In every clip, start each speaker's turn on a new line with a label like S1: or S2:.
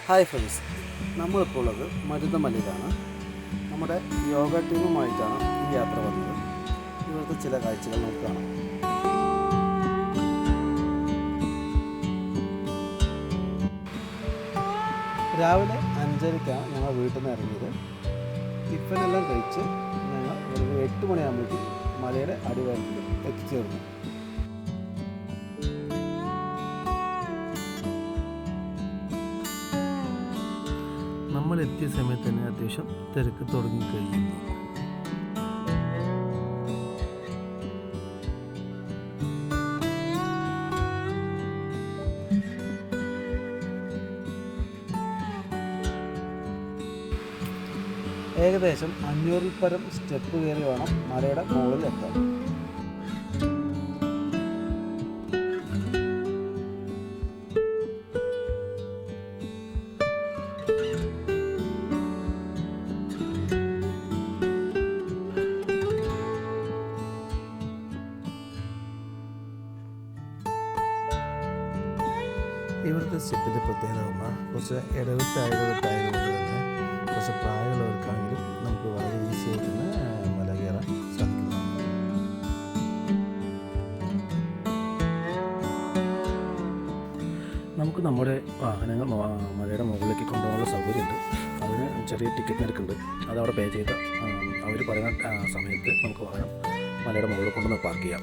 S1: Hi friends, നമ്മളിപ്പോൾ ഉള്ളത് മരുതമലയിലാണ്. നമ്മുടെ യോഗ ടീമുമായിട്ടാണ് ഈ യാത്ര വന്നത്. ഇവിടുത്തെ ചില കാഴ്ചകൾ നമുക്ക് കാണാം. രാവിലെ 5:30-ക്കാണ് ഞങ്ങൾ വീട്ടിൽ നിന്ന് ഇറങ്ങിയത്. ടിഫിനെല്ലാം കഴിച്ച് ഞങ്ങൾ ഒരു 8 മണിയാകുമ്പോഴേക്കും മലയുടെ അടിവാരത്തിൽ എത്തിച്ചേർന്നു. നമ്മൾ എത്തിയ സമയത്ത് തന്നെ അത്യാവശ്യം തിരക്ക് തുടങ്ങിക്കഴിഞ്ഞു. ഏകദേശം 500-ൽ പരം സ്റ്റെപ്പ് കയറി വേണം മലയുടെ മുകളിൽ എത്താൻ. ഇവിടുത്തെ സ്റ്റെപ്പിൻ്റെ പ്രത്യേകത പറഞ്ഞാൽ കുറച്ച് ഇടവിട്ടായതുകൊണ്ട് തന്നെ കുറച്ച് പ്രായമുള്ളവർക്കാണെങ്കിലും നമുക്ക് വളരെ ഈസി ആയിട്ട് മല കയറാൻ സാധിക്കുന്നതാണ്. നമുക്ക് നമ്മുടെ വാഹനങ്ങൾ മലയുടെ മുകളിലേക്ക് കൊണ്ടുപോകാനുള്ള സൗകര്യമുണ്ട്. അതിന് ചെറിയ ടിക്കറ്റ് നിരക്കുണ്ട്. അതവിടെ പേ ചെയ്ത് അവർ പറയുന്ന സമയത്ത് നമുക്ക് വാഹനം മലയുടെ മുകളിൽ കൊണ്ടുവന്ന് പാർക്ക് ചെയ്യാം.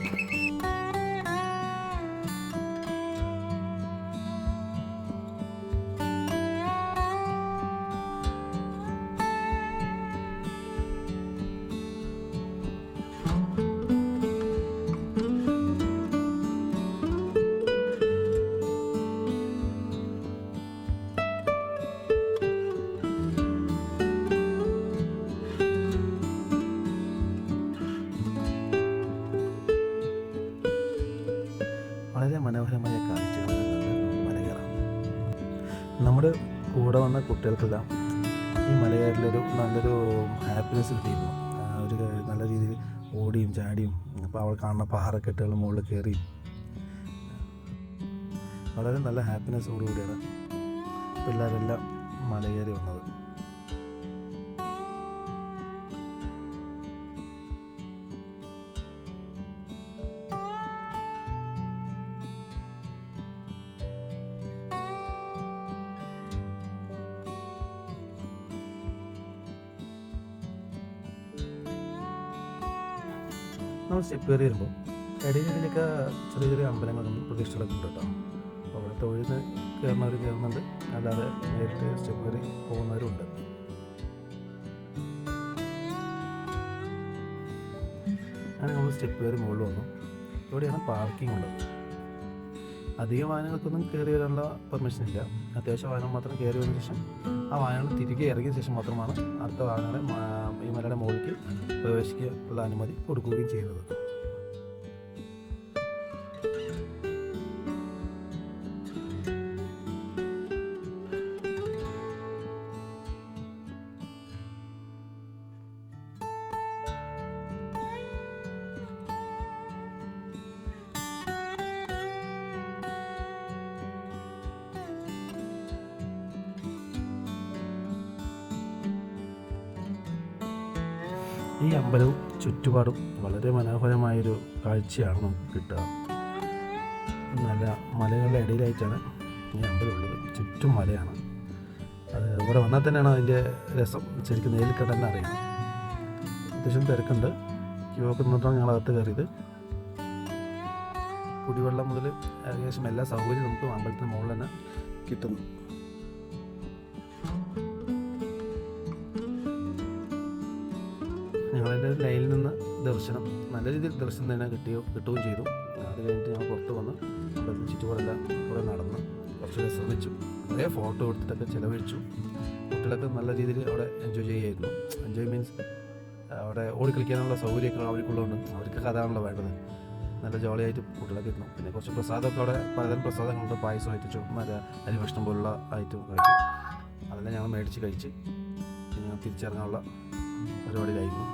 S1: വളരെ മനോഹരമായ കാഴ്ചകളാണ് മല കയറാം. നമ്മുടെ കൂടെ വന്ന കുട്ടികൾക്കെല്ലാം ഈ മലകയറിലൊരു നല്ലൊരു ഹാപ്പിനെസ് കിട്ടിയിരുന്നു. ഒരു നല്ല രീതിയിൽ ഓടിയും ചാടിയും അപ്പോൾ അവിടെ കാണുന്ന പാറക്കെട്ടുകൾ മുകളിൽ കയറി വളരെ നല്ല ഹാപ്പിനെസ്സോടുകൂടിയാണ് പിള്ളേരെല്ലാം മല കയറി വന്നത്. നമ്മൾ സ്റ്റെപ്പ് കയറി വരുമ്പോൾ ഇടയിലൊക്കെ ചെറിയ ചെറിയ അമ്പലങ്ങളും പ്രതിഷ്ഠകളൊക്കെ ഉണ്ട് കേട്ടോ. അപ്പോൾ അവിടെ തൊഴിൽ കയറുന്നവർ കയറുന്നുണ്ട്, അല്ലാതെ നേരിട്ട് സ്റ്റെപ്പ് കയറി പോകുന്നവരുണ്ട്. അങ്ങനെ നമ്മൾ സ്റ്റെപ്പ് കയറി മുകളിൽ വന്നു. ഇവിടെയാണ് പാർക്കിംഗ് ഉള്ളത്. അധികം വാഹനങ്ങൾക്കൊന്നും കയറി വരാനുള്ള പെർമിഷൻ ഇല്ല. അത്യാവശ്യം വാഹനം മാത്രം കയറി വന്നതിന് ശേഷം ആ വാഹനങ്ങൾ തിരികെ ഇറങ്ങിയ ശേഷം മാത്രമാണ് അടുത്ത വാഹനങ്ങളെ ഈ മലയുടെ മുകളിലേക്ക് പ്രവേശിക്കാനുള്ള അനുമതി കൊടുക്കുകയും ചെയ്യുന്നത്. ഈ അമ്പലവും ചുറ്റുപാടും വളരെ മനോഹരമായൊരു കാഴ്ചയാണ് നമുക്ക് കിട്ടുക. നല്ല മലകളുടെ ഇടയിലായിട്ടാണ് ഈ അമ്പലമുള്ളത്. ചുറ്റും മലയാണ്. അത് ഇവിടെ വന്നാൽ തന്നെയാണ് അതിൻ്റെ രസം ശരിക്കും നേരിൽ കണ്ടാൽ അറിയാം. അത്യാവശ്യം തിരക്കുണ്ട്. ക്യൂ ഒക്കെ നിന്നിട്ടാണ് ഞങ്ങൾ അകത്ത് കയറിയത്. കുടിവെള്ളം മുതൽ ഏകദേശം എല്ലാ സൗകര്യവും നമുക്ക് അമ്പലത്തിന് മുകളിൽ തന്നെ കിട്ടുന്നു. ഞങ്ങളുടെ ലൈനിൽ നിന്ന് ദർശനം നല്ല രീതിയിൽ ദർശനം തന്നെ കിട്ടുകയും ചെയ്തു. അത് കഴിഞ്ഞിട്ട് ഞങ്ങൾ പുറത്ത് വന്ന് അവിടെ ചുറ്റുപാടെല്ലാം കുറേ നടന്ന് കുറച്ച് വിശ്രമിച്ചു. കുറേ ഫോട്ടോ എടുത്തിട്ടൊക്കെ ചിലവഴിച്ചു. കുട്ടികളൊക്കെ നല്ല രീതിയിൽ അവിടെ എൻജോയ് ചെയ്യായിരുന്നു. എൻജോയ് മീൻസ് അവിടെ ഓടിക്കളിക്കാനുള്ള സൗകര്യമൊക്കെ അവർക്കുള്ളതുകൊണ്ട് അവർക്കൊക്കെ അതാണല്ലോ വേണ്ടത്. നല്ല ജോളിയായിട്ട് കുട്ടികളൊക്കെ ഇരുന്നു. പിന്നെ കുറച്ച് പ്രസാദമൊക്കെ അവിടെ പലതരം പ്രസാദങ്ങളുണ്ട്. പായസമായിട്ട് ചുമര അരി ഭക്ഷണം പോലുള്ള ഐറ്റം കഴിച്ചു. അതെല്ലാം ഞങ്ങൾ മേടിച്ച് കഴിച്ച് ഞങ്ങൾ തിരിച്ചിറങ്ങാനുള്ള പരിപാടിയിലായിരുന്നു.